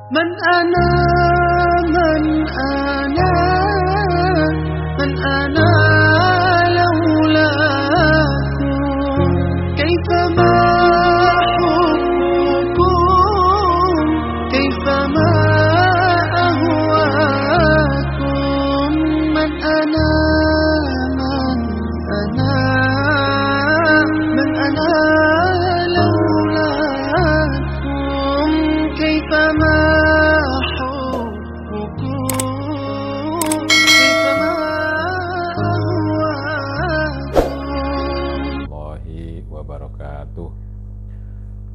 من أنا من أنا من أنا لولاكم كيفما حبكم كيفما أهواكم من أنا من أنا من أنا لولاكم كيفما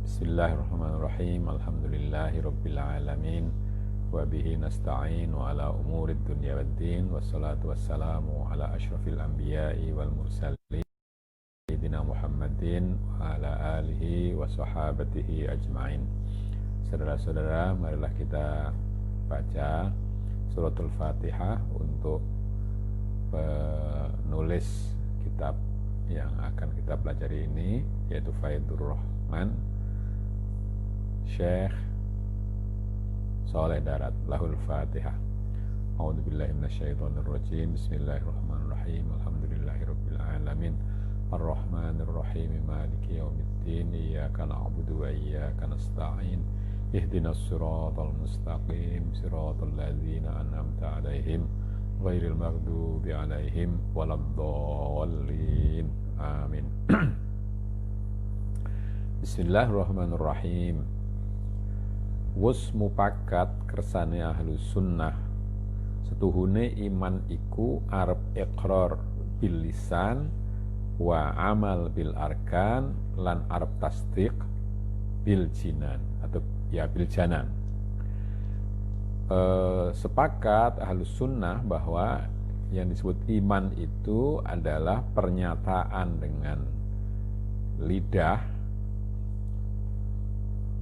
Bismillahirrahmanirrahim. Alhamdulillahirabbil alamin wa bihi nasta'in wa ala umurid dunya waddin wassalatu wassalamu ala asyrafil anbiya'i wal mursalin sayyidina Muhammadin wa ala alihi wa sahabatihi ajma'in. Saudara-saudara, marilah kita baca suratul Fatihah untuk penulis kitab yang akan kita pelajari ini, yaitu Faidur Rahman Syekh Saleh Darat. Lahul Fatihah. A'udzubillahi minasyaitonirrajim. Bismillahirrahmanirrahim. Alhamdulillahirabbil alamin. Arrahmanirrahim. Maliki yaumiddin. Iyyaka na'budu wa iyyaka nasta'in. Ihdinas siratal mustaqim. Siratal ladzina an'amta 'alaihim ghairil maghdubi 'alaihim waladdallin. Amin. Bismillahirrahmanirrahim. Wus mupakat kersane ahlu sunnah setuhune iman iku arep iqrar bil lisan wa amal bil arkan lan arep tasdiq bil jinan atau ya bil janan. Sepakat ahlu sunnah bahwa yang disebut iman itu adalah pernyataan dengan lidah,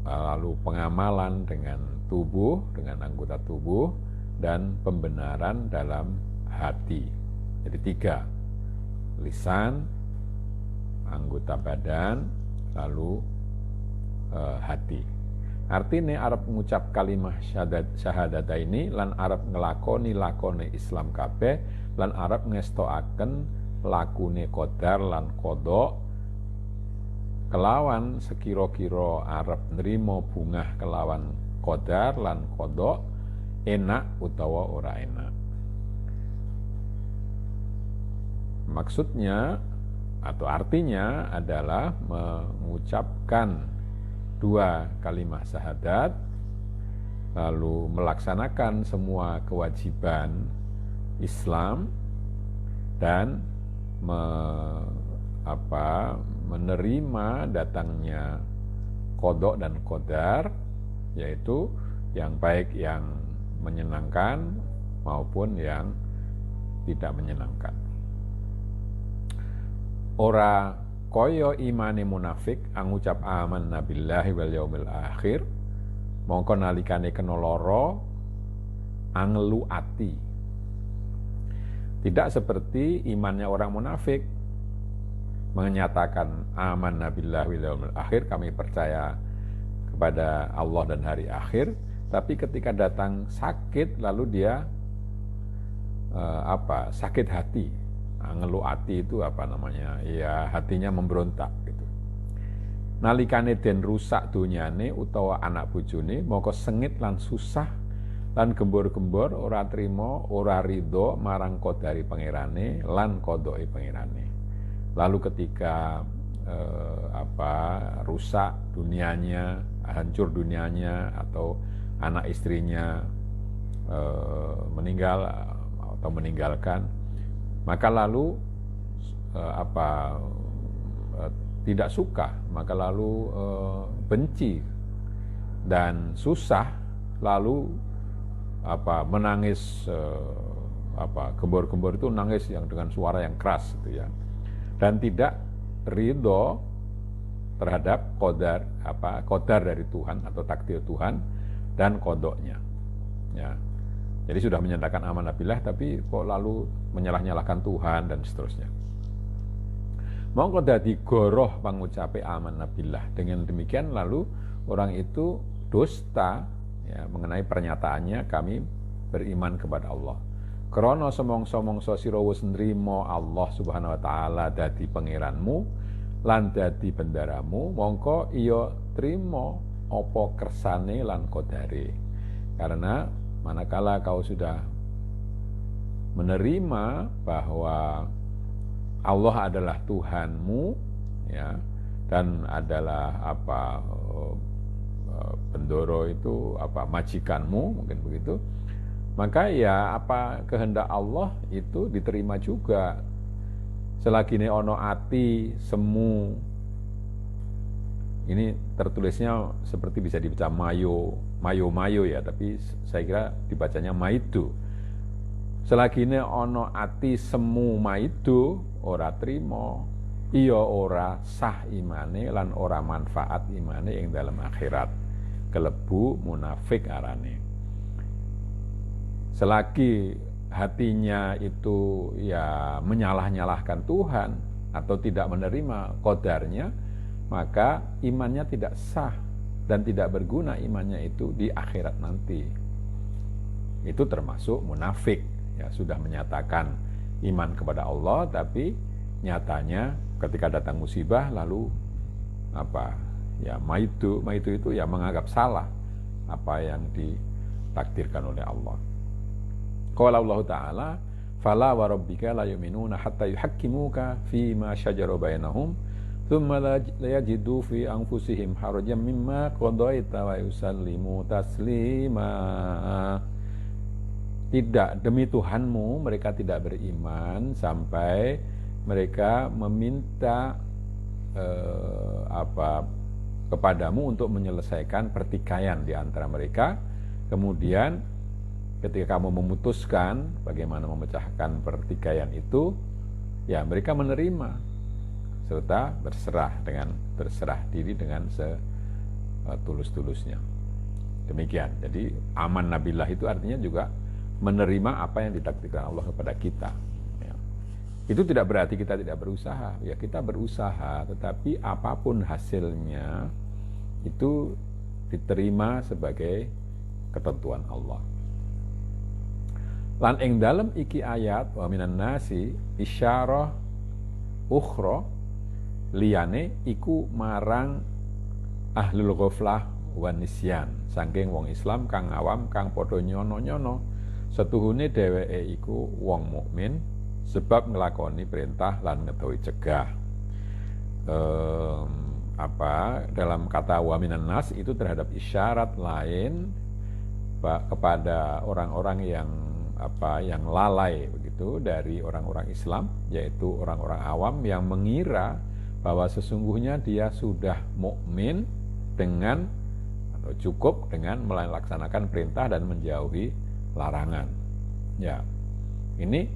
lalu pengamalan dengan tubuh, dengan anggota tubuh, dan pembenaran dalam hati. Jadi 3, lisan, anggota badan, lalu hati. Artinya arep ngucap kalimah syahadat ini lan arep ngelakoni lakone Islam kabeh lan arep ngestoaken lakune qadar lan qada kelawan sekira-kira arep nrimo bungah kelawan qadar lan qada enak utawa ora enak. Maksudnya atau artinya adalah mengucapkan 2 kalimat syahadat lalu melaksanakan semua kewajiban Islam dan menerima datangnya qada dan qadar, yaitu yang baik yang menyenangkan maupun yang tidak menyenangkan. Ora kaya imane munafik ngucap amanna billahi wal yaumil akhir mongko nalikane kena lara angelu ati. Tidak seperti imannya orang munafik menyatakan amanna billahi wal yaumil akhir, kami percaya kepada Allah dan hari akhir, tapi ketika datang sakit lalu dia sakit hati. Ngeluh hati itu ya hatinya memberontak gitu. Nalikane den rusak dunyane utawa anak bojone moko sengit lan susah lan gembor-gembor ora trima ora ridho marang qadari pangerane lan qadae pangerane. Lalu ketika rusak dunianya, hancur dunianya, atau anak istrinya meninggal atau meninggalkan, maka lalu tidak suka, maka lalu benci dan susah, lalu menangis, gembor-gembor itu nangis yang dengan suara yang keras gitu ya, dan tidak ridho terhadap qadar dari Tuhan atau takdir Tuhan dan qadanya ya. Jadi sudah menyatakan amanah billah tapi kok lalu menyalah-nyalahkan Tuhan dan seterusnya. Mongko dadi goroh pangucape amanah billah. Dengan demikian lalu orang itu dusta ya, mengenai pernyataannya kami beriman kepada Allah. Krana semongso-mongso sira wis nrimo Allah Subhanahu wa taala dadi pangeranmu lan dadi bendaramu, mongko iya trimo apa kersane lan kodare. Karena manakala kau sudah menerima bahwa Allah adalah Tuhanmu, ya, dan adalah bendoro itu majikanmu, mungkin begitu, maka ya apa kehendak Allah itu diterima juga. Selagi ini ono ati semu, ini tertulisnya seperti bisa dibaca mayo ya, tapi saya kira dibacanya maidu. Selagi ini ono ati semu maidu ora trimo, iya ora sah imane lan ora manfaat imane ing dalam akhirat, kelebu munafik arane. Selagi hatinya itu ya menyalah-nyalahkan Tuhan atau tidak menerima qadarnya, maka imannya tidak sah dan tidak berguna imannya itu di akhirat nanti. Itu termasuk munafik, ya, sudah menyatakan iman kepada Allah tapi nyatanya ketika datang musibah lalu maitu itu ya menganggap salah apa yang ditakdirkan oleh Allah. Qala Allah Ta'ala, fala wa rabbika la yu'minuna hatta yuhakkimuka fi ma syajara bainahum thumma la yajidu fi anfusihim harajan mimma qadaita wa yusallimu taslima. Tidak, demi Tuhanmu mereka tidak beriman sampai mereka meminta kepadamu untuk menyelesaikan pertikaian di antara mereka. Kemudian ketika kamu memutuskan bagaimana memecahkan pertikaian itu, ya mereka menerima serta berserah diri dengan setulus-tulusnya. Demikian. Jadi aman nabillah itu artinya juga menerima apa yang ditakdirkan Allah kepada kita. Ya. Itu tidak berarti kita tidak berusaha. Ya, kita berusaha, tetapi apapun hasilnya itu diterima sebagai ketentuan Allah. Lan ing dalem iki ayat wa minan nasi isyarah ukhra liyane iku marang ahlul ghaflah wa nisyan, saking wong Islam kang awam kang padha nyono-nyono setuhune dheweke iku wong mukmin sebab nglakoni perintah lan ngedohi cegah. Dalam kata wa minan nas itu terhadap isyarat lain kepada orang-orang yang lalai begitu dari orang-orang Islam, yaitu orang-orang awam yang mengira bahwa sesungguhnya dia sudah mukmin dengan atau cukup dengan melaksanakan perintah dan menjauhi larangan. Ya, ini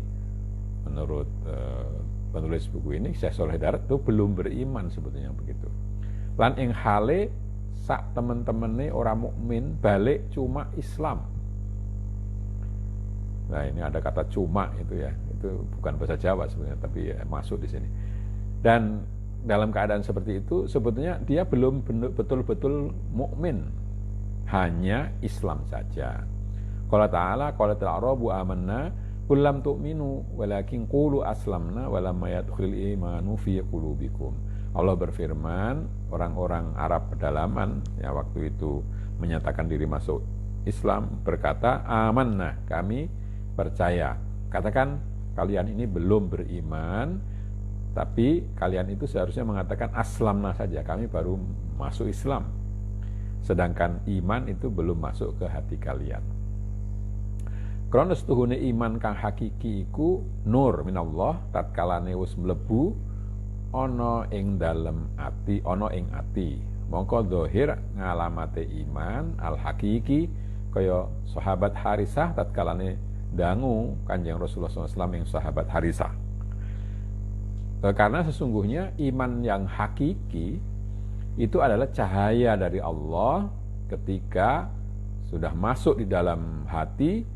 menurut penulis buku ini Syekh Shalih Darat itu belum beriman sebetulnya begitu. Lan ing hale sak temen-temene orang mukmin balik cuma Islam. Nah, ini ada kata cuma itu ya, itu bukan bahasa Jawa sebenarnya, tapi ya, masuk di sini. Dan dalam keadaan seperti itu sebetulnya dia belum betul-betul mukmin, hanya Islam saja. Qala ta'ala qalatil a'rabu amanna qul lam tu'minu walakin qulu aslamna walamma yadkhulul imanu fi qulubikum. Allah berfirman, orang-orang Arab pedalaman ya waktu itu menyatakan diri masuk Islam berkata, amanna, kami percaya. Katakan kalian ini belum beriman, tapi kalian itu seharusnya mengatakan aslamna saja, kami baru masuk Islam. Sedangkan iman itu belum masuk ke hati kalian. Krana setuhune iman kang hakiki iku nur minallah tatkalane wis mlebu ana ing dalem ati, ana ing ati. Mongko zahir ngalamate iman al hakiki kaya sahabat Harisah tatkalane dangu Kanjeng Rasulullah SAW yang sahabat Harisah. Karena sesungguhnya iman yang hakiki itu adalah cahaya dari Allah ketika sudah masuk di dalam hati,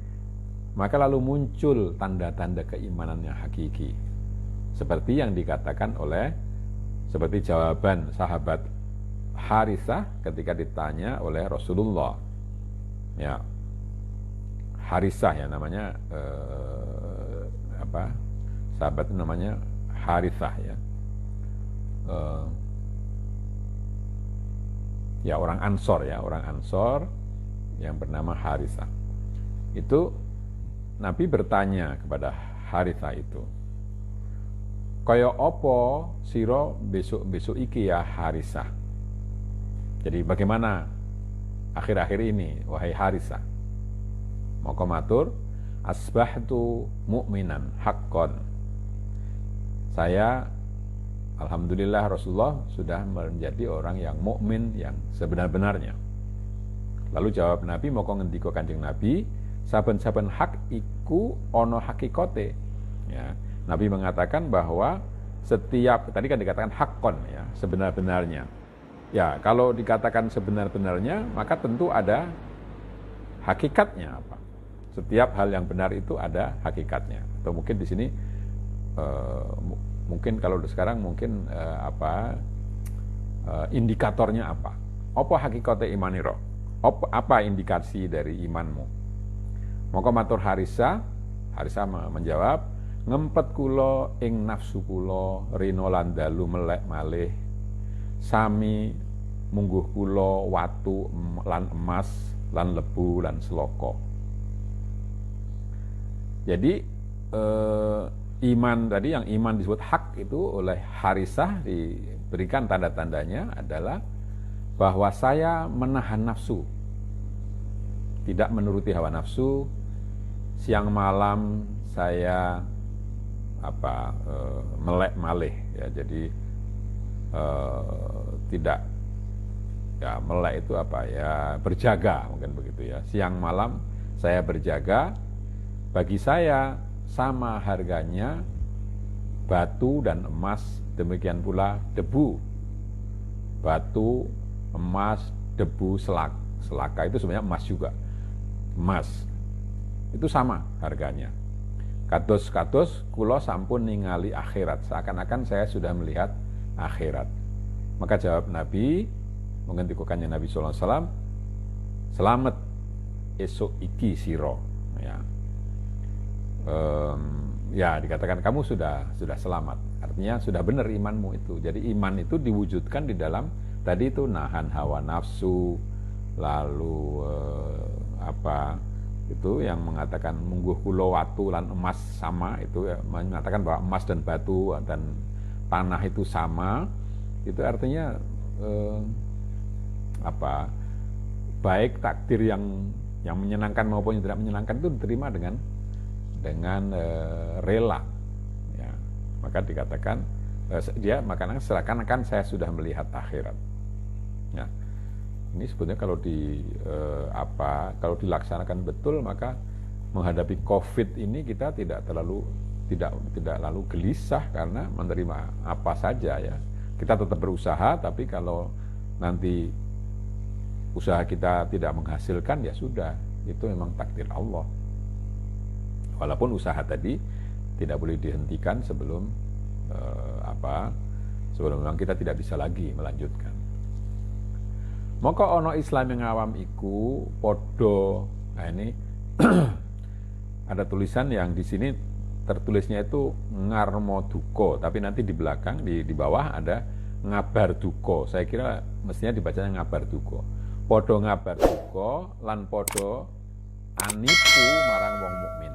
maka lalu muncul tanda-tanda keimanan yang hakiki. Seperti yang dikatakan seperti jawaban sahabat Harisah ketika ditanya oleh Rasulullah. Ya, Harisah ya namanya, sahabat itu namanya Harithah ya. Ya orang Ansor yang bernama Harisah. Itu Nabi bertanya kepada Harithah itu, kaya opo siro besok iki ya Harisah. Jadi bagaimana akhir-akhir ini wahai Harisah? Maka matur, asbahtu mu'minan haqqan. Saya alhamdulillah Rasulullah sudah menjadi orang yang mukmin yang sebenar-benarnya. Lalu jawab Nabi, maka ngendika Kanjeng Nabi, saben-saben hak iku ono hakikote. Ya, Nabi mengatakan bahwa setiap, tadi kan dikatakan haqqan ya, sebenar-benarnya. Ya, kalau dikatakan sebenar-benarnya, maka tentu ada hakikatnya apa? Setiap hal yang benar itu ada hakikatnya. Atau mungkin di sini mungkin kalau sekarang mungkin indikatornya apa? Apa hakikate imaniro? Apa indikasi dari imanmu? Maka matur Harisah menjawab, ngempet kula ing nafsu kula rina lan dalu melek malih sami mungguh kula watu lan emas lan lebu lan seloko. Jadi iman tadi, yang iman disebut hak itu oleh Harisah diberikan tanda-tandanya adalah bahwa saya menahan nafsu, tidak menuruti hawa nafsu. Siang malam saya melek malih ya, jadi tidak ya, melek itu berjaga mungkin begitu ya. Siang malam saya berjaga. Bagi saya sama harganya batu dan emas, demikian pula debu. Batu, emas, debu, selaka itu sebenarnya emas juga. Emas itu sama harganya. Kados kula sampun ningali akhirat, seakan-akan saya sudah melihat akhirat. Maka jawab Nabi, mengendikukannya Nabi sallallahu alaihi wasallam, selamat esok iki siro ya. Ya dikatakan kamu sudah selamat, artinya sudah benar imanmu itu. Jadi iman itu diwujudkan di dalam tadi itu nahan hawa nafsu, lalu itu yang mengatakan mungguh kula watu lan emas sama, itu ya, mengatakan bahwa emas dan batu dan tanah itu sama. Itu artinya baik takdir yang menyenangkan maupun yang tidak menyenangkan itu diterima dengan rela ya. Maka dikatakan makanya seakan-akan saya sudah melihat akhirat ya. Ini sebetulnya kalau kalau dilaksanakan betul, maka menghadapi COVID ini kita tidak lalu gelisah karena menerima apa saja ya. Kita tetap berusaha, tapi kalau nanti usaha kita tidak menghasilkan, ya sudah, itu memang takdir Allah. Walaupun usaha tadi tidak boleh dihentikan sebelum memang kita tidak bisa lagi melanjutkan. Maka ono Islam yang awam iku podo. Nah ini ada tulisan yang di sini tertulisnya itu ngarmo duko, tapi nanti di belakang di bawah ada ngabar duko. Saya kira mestinya dibacanya ngabar duko. Podo ngabar duko lan podo anipu marang wong mukmin.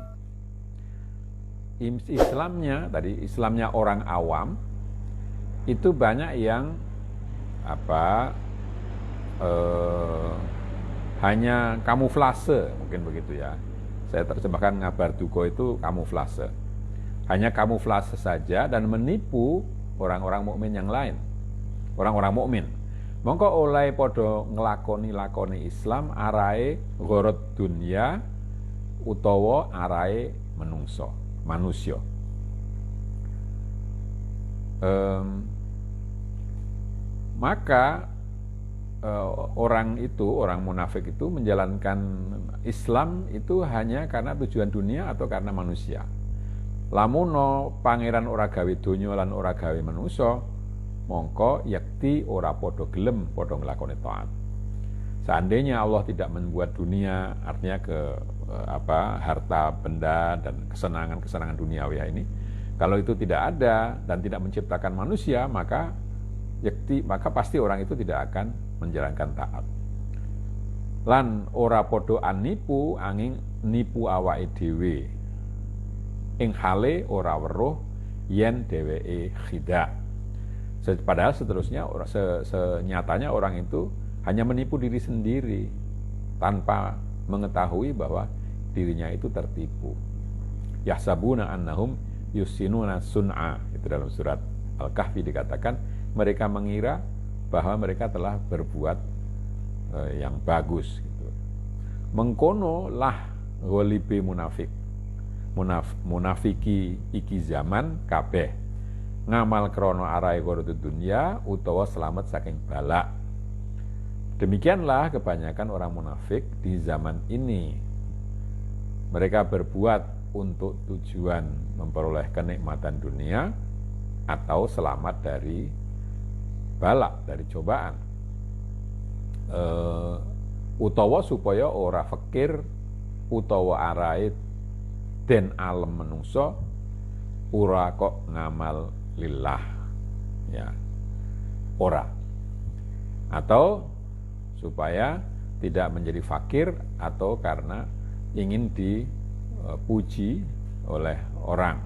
Islamnya orang awam itu banyak yang hanya kamuflase, mungkin begitu ya. Saya terjemahkan ngabar duko itu kamuflase. Hanya kamuflase saja dan menipu orang-orang mukmin yang lain. Orang-orang mukmin. Mongko oleh podo nglakoni Islam arahe ghorot dunya utawa arahe manusia. Maka orang munafik itu menjalankan Islam itu hanya karena tujuan dunia atau karena manusia. Lamuno pangeran ora gawe donya lan ora gawe manusia, mongko yakti ora padha gelem padha nglakoni taat. Seandainya Allah tidak membuat dunia, artinya harta benda dan kesenangan duniawi ini, kalau itu tidak ada dan tidak menciptakan manusia, maka pasti orang itu tidak akan menjalankan taat. Lan ora podo anipu angin nipu awake dhewe ing hale ora weruh yen dheweke khida. Padahal seterusnya senyatanya orang itu hanya menipu diri sendiri tanpa mengetahui bahwa dirinya itu tertipu. Yahsabuna annahum yusinuna sun'a, itu dalam surat Al-Kahfi dikatakan mereka mengira bahwa mereka telah berbuat yang bagus gitu. Mengkono lah ghalibe munafiki iki zaman kabeh ngamal krono arai korotut dunya utawa selamat saking balak. Demikianlah kebanyakan orang munafik di zaman ini. Mereka berbuat untuk tujuan memperoleh kenikmatan dunia atau selamat dari balak, dari cobaan. Utawa supaya ora fakir utawa arai den alem menungso ora kok ngamal lillah, ya, ora. Atau supaya tidak menjadi fakir atau karena ingin dipuji oleh orang,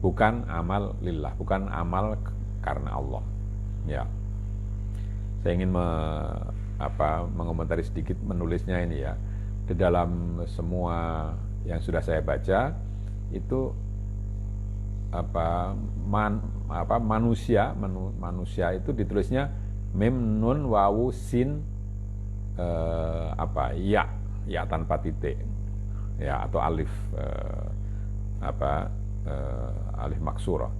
bukan amal lillah, bukan amal karena Allah. Ya, saya ingin mengomentari sedikit menulisnya ini ya. Di dalam semua yang sudah saya baca itu manusia itu ditulisnya mim nun wawu sin ya tanpa titik ya, atau alif alif maksurah.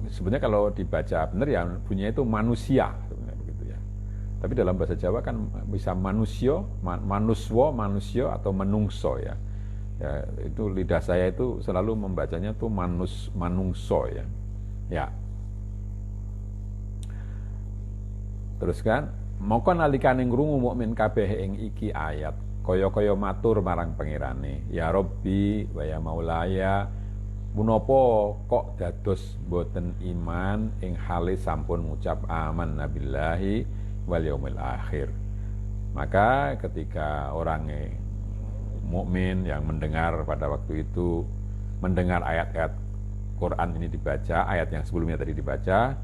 Sebenarnya kalau dibaca benar ya bunyinya itu manusia begitu ya. Tapi dalam bahasa Jawa kan bisa manusyo, manuswo, manusyo atau menungso ya. Ya, itu lidah saya itu selalu membacanya tuh manungso ya. Ya. Teruskan, moko nalikane ngrungu mukmin kabeh ing iki ayat, kaya-kaya matur marang pangirane, ya Rabbi wa ya Maulaya, punapa kok dados boten iman ing hale sampun ngucap aman nabillahi wal yaumil akhir. Maka ketika orang mukmin yang mendengar pada waktu itu, mendengar ayat-ayat Quran ini dibaca, ayat yang sebelumnya tadi dibaca,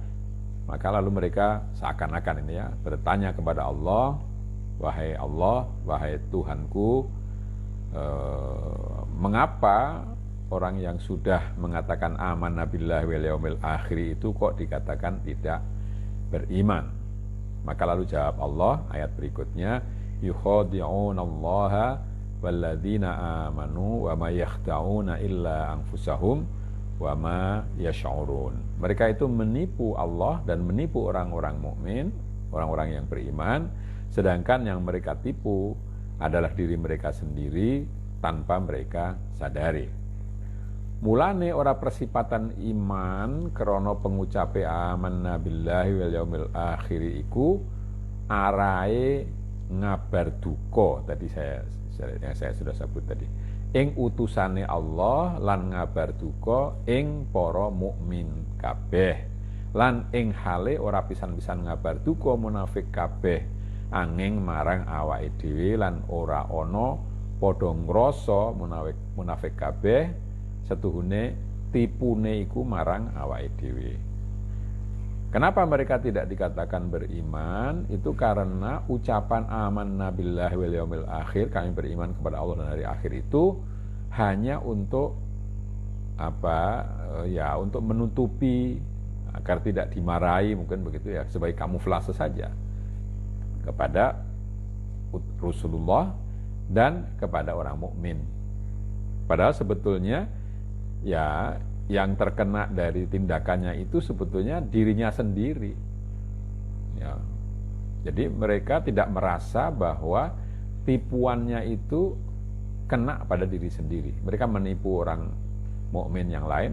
maka lalu mereka seakan-akan ini ya bertanya kepada Allah, wahai Tuhanku, mengapa orang yang sudah mengatakan aman nabillahi wal yaumil akhir itu kok dikatakan tidak beriman? Maka lalu jawab Allah ayat berikutnya, yukhadi'unallaha walladzina amanu wa ma yakhda'una illa anfusahum wa ma yash'urun. Mereka itu menipu Allah dan menipu orang-orang mukmin, orang-orang yang beriman, sedangkan yang mereka tipu adalah diri mereka sendiri tanpa mereka sadari. Mulane ora persipatan iman krana pengucape amanna billahi wal yaumil akhir iku arae ngabar duka. Tadi saya sudah sebut tadi. Ing utusane Allah lan ngabar duka ing para mukmin kabeh. Lan ing hale ora pisan-pisan ngabar duka munafik kabeh angin marang awake dhewe lan ora ana padha ngrasa munafik kabeh setuhune tipune iku marang awake dhewe. Kenapa mereka tidak dikatakan beriman? Itu karena ucapan amanna billahi wal yaumil akhir, kami beriman kepada Allah dan hari akhir itu hanya untuk untuk menutupi agar tidak dimarahi, mungkin begitu ya, sebagai kamuflase saja kepada Rasulullah dan kepada orang mukmin. Padahal sebetulnya ya yang terkena dari tindakannya itu sebetulnya dirinya sendiri. Ya. Jadi mereka tidak merasa bahwa tipuannya itu kena pada diri sendiri. Mereka menipu orang mukmin yang lain,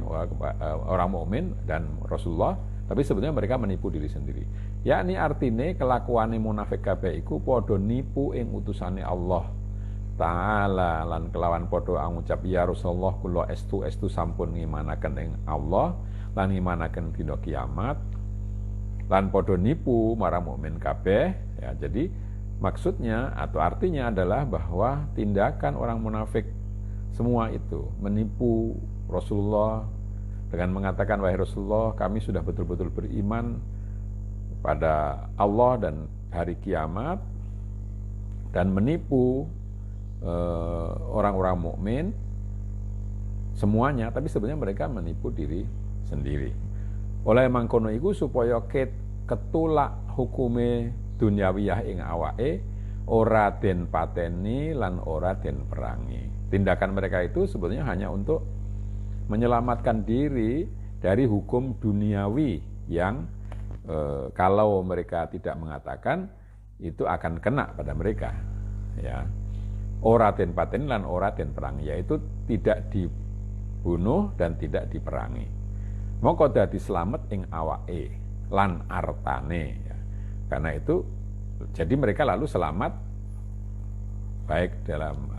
orang mukmin dan Rasulullah, tapi sebetulnya mereka menipu diri sendiri. yakni artine kelakuane munafik kabeh iku padha nipu ing utusane Allah Ta'ala lan kelawan padha ngucap ya Rasulullah kula estu sampun ngimanaken ing Allah lan ngimanaken dina kiamat lan padha nipu marang mukmin kabeh ya. Jadi maksudnya atau artinya adalah bahwa tindakan orang munafik semua itu menipu Rasulullah dengan mengatakan wahai Rasulullah kami sudah betul-betul beriman pada Allah dan hari kiamat dan menipu orang-orang mukmin semuanya, tapi sebenarnya mereka menipu diri sendiri. Oleh mangkono iku supaya ketulak hukume dunyawiyah ing awake ora den pateni lan ora den perangi. Tindakan mereka itu sebetulnya hanya untuk menyelamatkan diri dari hukum duniawi yang kalau mereka tidak mengatakan itu akan kena pada mereka ya. Ora den pateni lan ora den perangi, yaitu tidak dibunuh dan tidak diperangi. Moko dadi slamet ing awake lan artane ya. Karena itu jadi mereka lalu selamat baik dalam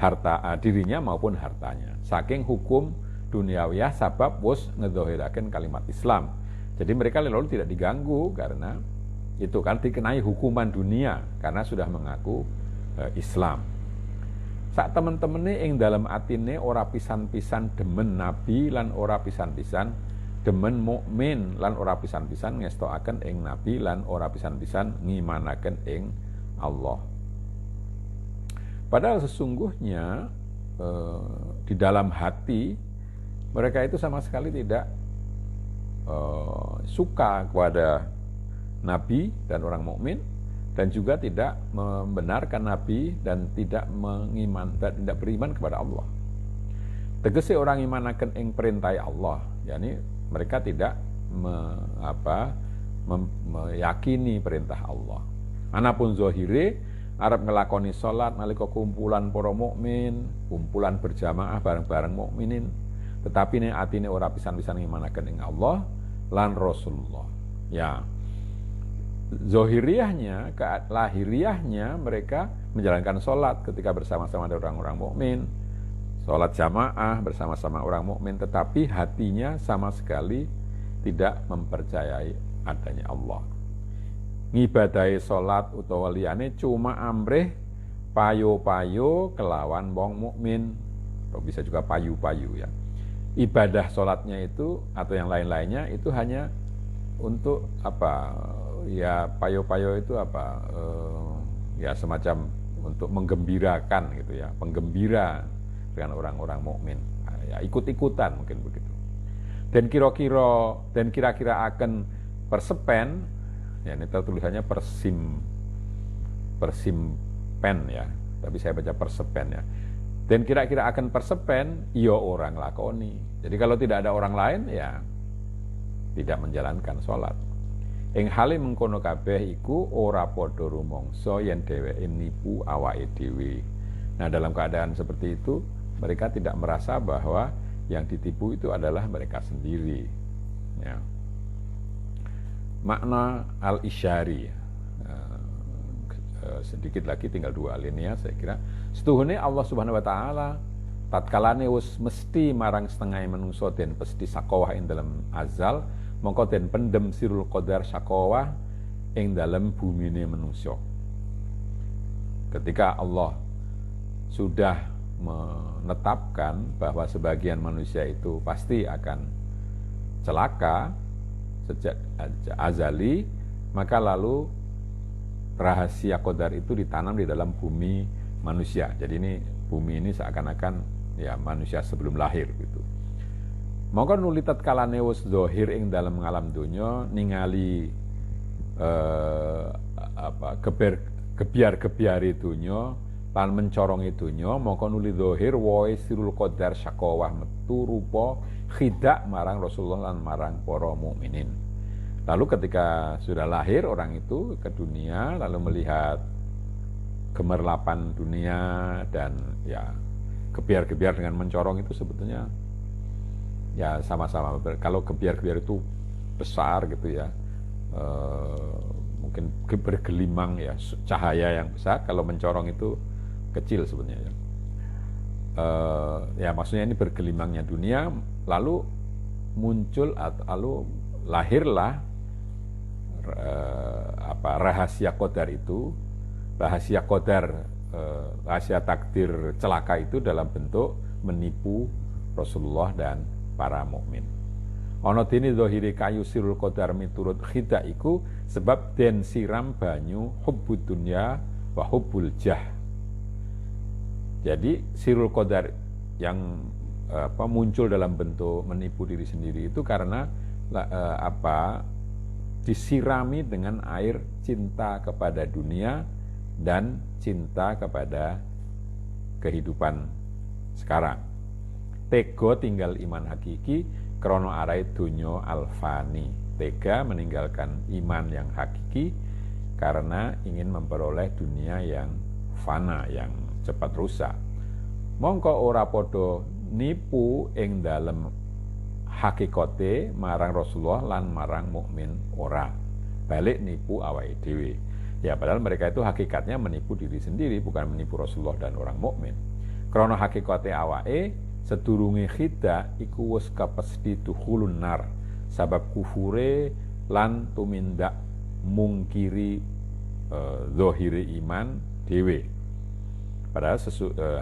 harta dirinya maupun hartanya saking hukum duniawiyah sabab wis ngedzohiraken kalimat Islam. Jadi mereka lalu tidak diganggu karena itu kan dikenai hukuman dunia karena sudah mengaku Islam. Sak temen-temene ing dalam atine ora pisan-pisan demen nabi lan ora pisan-pisan demen mukmin lan ora pisan-pisan ngestokaken ing nabi lan ora pisan-pisan ngimanaken ing Allah. Padahal sesungguhnya di dalam hati mereka itu sama sekali tidak suka kepada nabi dan orang mukmin dan juga tidak membenarkan nabi dan tidak tidak beriman kepada Allah. Tegese orang imanaken ing perintah Allah, yakni mereka tidak meyakini perintah Allah. Anapun zahire arep ngelakoni salat nalika kumpulan para mukmin, kumpulan berjamaah bareng-bareng mukminin, tetapi nek atine ora pisan-pisan ngimanaken ing Allah lan Rasulullah. Ya. Zahiriyahnya, lahiriahnya mereka menjalankan salat ketika bersama-sama dengan orang-orang mukmin, salat jamaah bersama-sama orang mukmin, tetapi hatinya sama sekali tidak mempercayai adanya Allah. Ngibadahi salat utawa liyane cuma amrih payo-payo kelawan wong mukmin, atau bisa juga payu-payu ya. Ibadah salatnya itu atau yang lain-lainnya itu hanya untuk ya payo-payo itu ya semacam untuk menggembirakan gitu ya, penggembira dengan orang-orang mukmin. Ya ikut-ikutan mungkin begitu. Dan kira-kira akan persepen, ya ini tulisannya persimpen ya, tapi saya baca persepen ya. Dan kira-kira akan persepen, iya orang lakoni. Jadi kalau tidak ada orang lain ya tidak menjalankan sholat. Ing hale mengkono kabeh iku ora padha rumangsa yen dheweke nipu awake dhewe. Nah, dalam keadaan seperti itu, mereka tidak merasa bahwa yang ditipu itu adalah mereka sendiri. Ya. Makna al-isyari. Sedikit lagi tinggal 2 alinea saya kira. Setuhune Allah Subhanahu wa taala tatkalane wis mesti marang setengah manungsa den pesti sakowah ing dalam azal, mongko den pendem sirul qadar sakowah ing dalam bumine manusia. Ketika Allah sudah menetapkan bahwa sebagian manusia itu pasti akan celaka sejak azali, maka lalu rahasia qadar itu ditanam di dalam bumi manusia. Jadi ini bumi ini seakan-akan ya manusia sebelum lahir gitu. Maka nulitat kalane wis zahir ing dalam ngalam donya ningali gebiar-gebiare donya lan mencorongi donya, maka nuli zahir wae sirul qadar syakawah metu rupa khidak marang Rasulullah lan marang para mukminin. Lalu ketika sudah lahir orang itu ke dunia lalu melihat gemerlapan dunia dan ya gebiar-gebiar dengan mencorong itu sebetulnya ya sama-sama. Kalau gebiar-gebiar itu besar gitu ya, mungkin bergelimang ya, cahaya yang besar. Kalau mencorong itu kecil sebenarnya ya. Ya maksudnya ini bergelimangnya dunia, lalu muncul atau lalu lahirlah rahasia qadar itu, rahasia qadar, rahasia takdir celaka itu dalam bentuk menipu Rasulullah dan para mukmin. Ana dene zahire kayu sirul qadar miturut khida iku sebab den siram banyu hubbud dunya wa hubbul jah. Jadi sirul qadar yang muncul dalam bentuk menipu diri sendiri itu karena disirami dengan air cinta kepada dunia dan cinta kepada kehidupan sekarang. Tega tinggal iman hakiki krono arai dunyo alfani. Tega meninggalkan iman yang hakiki karena ingin memperoleh dunia yang fana, yang cepat rusak. Mongko ora podo nipu ing dalem hakikate marang Rasulullah lan marang mukmin ora. Balik nipu awake dhewe. Ya padahal mereka itu hakikatnya menipu diri sendiri, bukan menipu Rasulullah dan orang mukmin. Krana hakikate awake sedurunge khida iku wis kapesthi dukhulun nar, sabab kufure lan tumindak mungkiri zahire iman dhewe. Padahal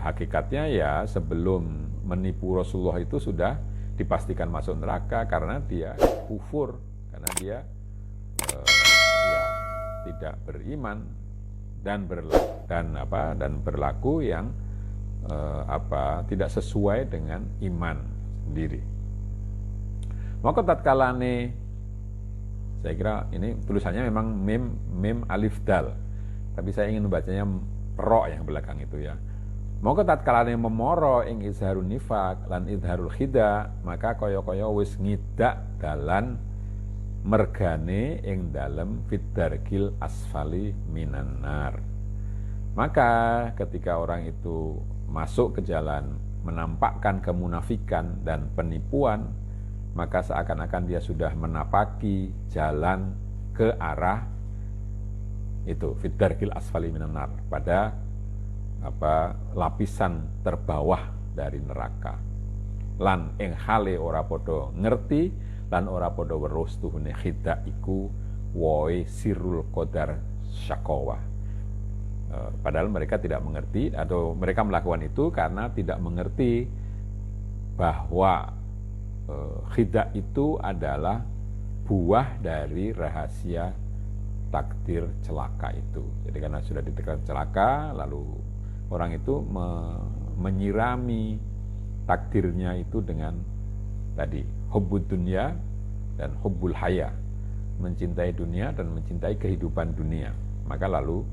hakikatnya ya sebelum menipu Rasulullah itu sudah dipastikan masuk neraka karena dia kufur, karena dia ya tidak beriman dan berlaku yang tidak sesuai dengan iman sendiri. Maka tatkalane, saya kira ini tulisannya memang mim alif dal, tapi saya ingin membacanya ro yang belakang itu ya. Maka tatkalane memoro ing izharun nifaq lan izharul khida, maka kaya-kaya wis ngidak dalan mergane ing dalem fiddarkil asfali minan nar. Maka ketika orang itu masuk ke jalan menampakkan kemunafikan dan penipuan, maka seakan-akan dia sudah menapaki jalan ke arah itu fiddarkil asfali minan nar, pada lapisan terbawah dari neraka. Lan ing hale ora padha ngerti lan ora padha weruh tuhune khida iku woe sirul qadar syaqawa. Padahal mereka tidak mengerti, atau mereka melakukan itu karena tidak mengerti bahwa khida itu adalah buah dari rahasia takdir celaka itu. Jadi karena sudah ditakdirkan celaka, lalu orang itu menyirami takdirnya itu dengan tadi hubbud dunya dan hubbul haya, mencintai dunia dan mencintai kehidupan dunia. Maka lalu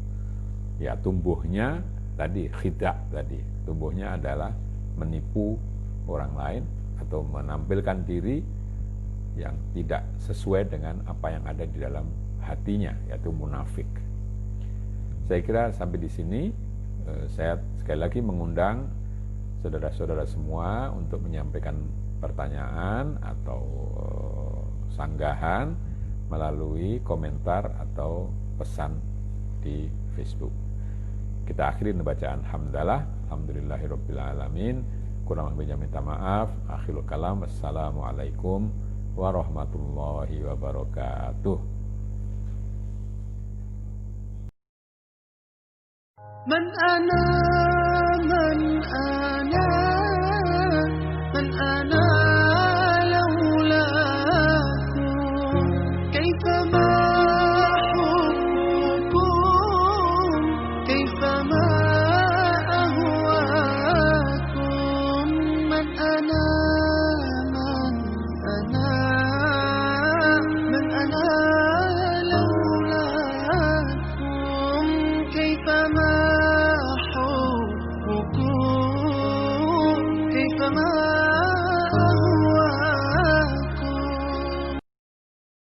ya tumbuhnya tadi khida tadi, tumbuhnya adalah menipu orang lain atau menampilkan diri yang tidak sesuai dengan apa yang ada di dalam hatinya, yaitu munafik. Saya kira sampai di sini. Saya sekali lagi mengundang saudara-saudara semua untuk menyampaikan pertanyaan atau sanggahan melalui komentar atau pesan di Facebook. Kita akhiri bacaan hamdalah, alhamdulillahirabbil kurang lebihnya minta maaf. Akhirul kalam, assalamualaikum warahmatullahi wabarakatuh. من أنا